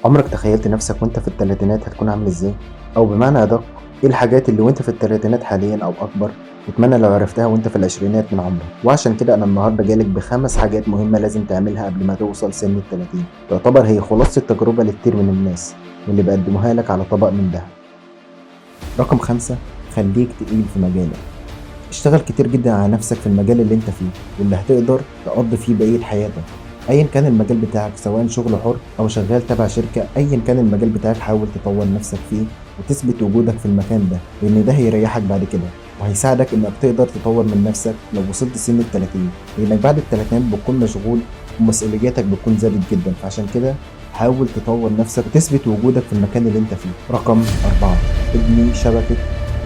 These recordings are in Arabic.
عمرك تخيلت نفسك وانت في التلاتينات هتكون عامل ازاي؟ او بمعنى ادق، ايه الحاجات اللي وانت في التلاتينات حاليا او اكبر تتمنى لو عرفتها وانت في العشرينات من عمرك؟ وعشان كده انا النهارده جالك ب5 حاجات مهمة لازم تعملها قبل ما توصل سن ال30. تعتبر هي خلاصة التجربة لكتير من الناس واللي بقدموها لك على طبق من دهب. رقم 5: خليك تقيل في مجالك. اشتغل كتير جدا على نفسك في المجال اللي انت فيه واللي هتقدر تقضي فيه بقية حياتك. ايا كان المجال بتاعك، سواء شغل حر او شغال تبع شركة، ايا كان المجال بتاعك حاول تطور نفسك فيه وتثبت وجودك في المكان ده، لان ده هيريحك بعد كده وهيساعدك انك تقدر تطور من نفسك لو وصلت سن ال30، لانك بعد ال30 بتكون مشغول ومسؤولياتك بتكون زادت جدا. فعشان كده حاول تطور نفسك وتثبت وجودك في المكان اللي انت فيه. رقم 4: ابني شبكة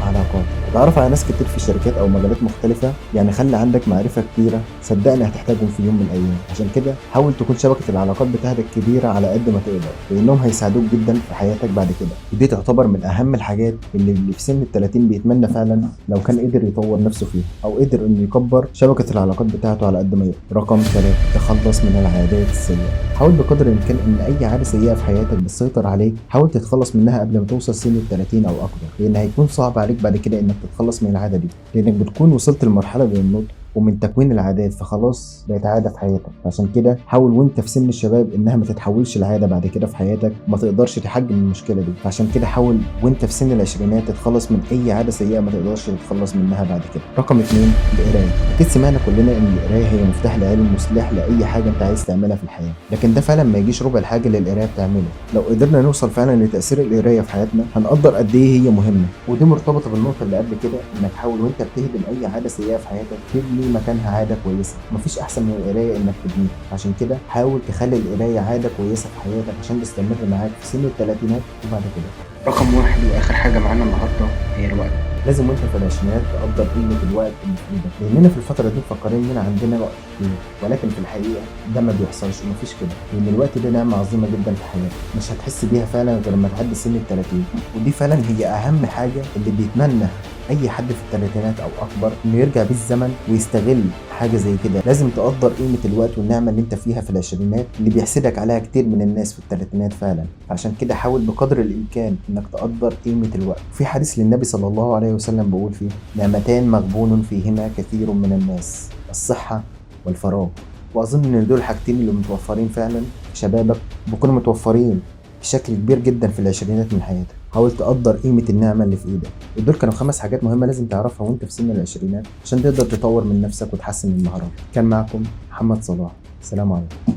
علاقات. اتعرف على ناس كتير في شركات او مجالات مختلفة، يعني خلي عندك معرفة كتيرة، صدقني هتحتاجهم في يوم من الايام. عشان كده حاول تكون شبكة العلاقات بتاعتك كبيرة على قد ما تقدر، لانهم هيساعدوك جدا في حياتك بعد كده. ودي تعتبر من اهم الحاجات اللي في سن ال30 بيتمنى فعلا لو كان قدر يطور نفسه فيها او قدر انه يكبر شبكة العلاقات بتاعته على قد ما يقدر. رقم 3: تخلص من العادات السيئة. حاول بقدر الامكان ان اي عاده سيئه في حياتك بتسيطر عليك حاول تتخلص منها قبل ما توصل سن ال30 او اكبر، لان هيكون صعب عليك بعد كده انك تتخلص من العاده دي، لانك بتكون وصلت لمرحله من النضج ومن تكوين العادات، فخلاص بقت عاده في حياتك. عشان كده حاول وانت في سن الشباب انها ما تتحولش العاده بعد كده في حياتك ما تقدرش تحجم المشكله دي. فعشان كده حاول وانت في سن العشرينات تتخلص من اي عاده سيئه ما تقدرش تتخلص منها بعد كده. رقم 2: القرايه. اكيد سمعنا كلنا ان القرايه هي مفتاح العلم وسلاح لاي حاجه انت عايز تعملها في الحياه، لكن ده فعلا ما يجيش ربع الحاجه اللي القرايه بتعمله. لو قدرنا نوصل فعلا لتاثير القرايه في حياتنا هنقدر قد ايه هي مهمه. ودي مرتبطه بالنقطه اللي قبل كده، انك حاول وانت بتهدم اي عاده سيئه في حياتك تبني مكانها عاده كويسه. مفيش احسن من القرايه انك تبنيها. عشان كده حاول تخلي القرايه عاده كويسه في حياتك عشان تستمر معاك في سن الثلاثينات وبعد كده. رقم 1 واخر حاجه معانا النهارده هي الوقت. لازم وانت في العشرينات تقدر قيمه الوقت اللي في ايدك، لاننا في الفتره دي مفكرين اننا عندنا وقت كتير، ولكن في الحقيقه ده ما بيحصلش ومفيش كده، لان الوقت ده نعمه عظيمه جدا في حياتك مش هتحس بيها فعلا غير لما تعدي سن ال30. ودي فعلا هي اهم حاجه اللي بيتمنى اي حد في الثلاثينات او اكبر انه يرجع بيه الزمن ويستغل حاجه زي كده. لازم تقدر قيمه الوقت والنعمه اللي انت فيها في العشرينات اللي بيحسدك عليها كتير من الناس في الثلاثينات فعلا. عشان كده حاول بقدر الامكان انك تقدر قيمه الوقت. في حديث للنبي صلى الله عليه وسلم بيقول فيه: نعمتان مغبون فيهما كثير من الناس، الصحه والفراغ. واظن ان دول الحاجتين اللي متوفرين فعلا في شبابك بيكونوا متوفرين بشكل كبير جدا في العشرينات من حياتك. حاول تقدر قيمة النعمة اللي في ايدك. ودول كانوا 5 حاجات مهمة لازم تعرفها وانت في سن العشرينات عشان تقدر تطور من نفسك وتحسن من مهاراتك. كان معكم محمد صلاح، سلام عليكم.